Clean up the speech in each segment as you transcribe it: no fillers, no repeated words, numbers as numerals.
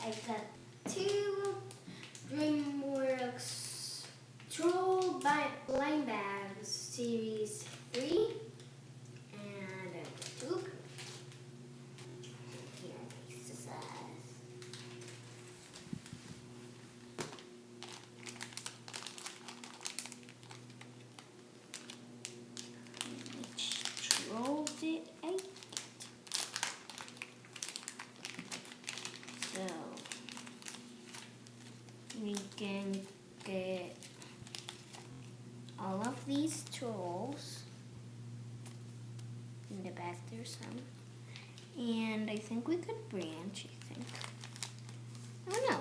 I got 2 DreamWorks Troll Blind Bags Series 3 and a tube. Here are the exercise. Which troll did I get? So we can get all of these trolls. In the back there's some. And I think we could branch, I think. I don't know.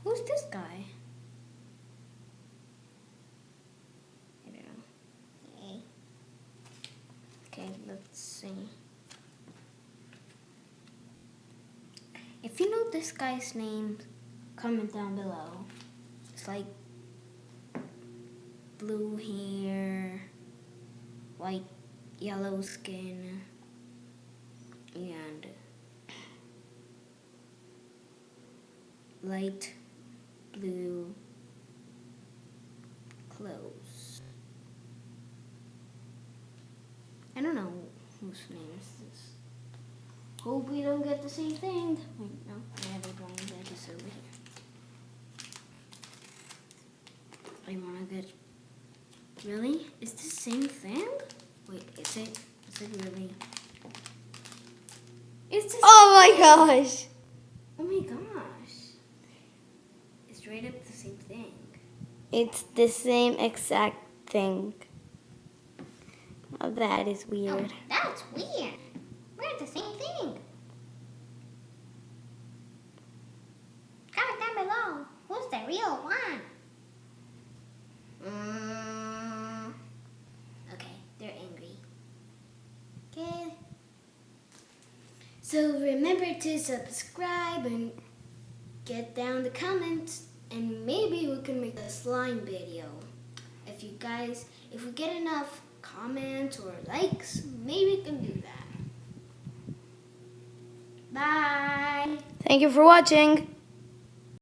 Who's this guy? I don't know. Hey. Okay, let's see. If you know this guy's name, comment down below. It's like blue hair, white, yellow skin, and light blue clothes. I don't know whose name is this. Hope we don't get the same thing. Wait, no, I have a drawing that is over here. I wanna get. Really? Is this the same thing? Wait, is it? Is it really? It's the Oh my gosh. Oh my gosh. It's straight up the same thing. It's the same exact thing. Oh, that is weird. Oh, that's weird. We're the same thing. Comment down below. Who's the real one? Okay, they're angry. Okay. So remember to subscribe and get down the comments, and maybe we can make a slime video. If we get enough comments or likes, maybe we can do that. Bye. Thank you for watching.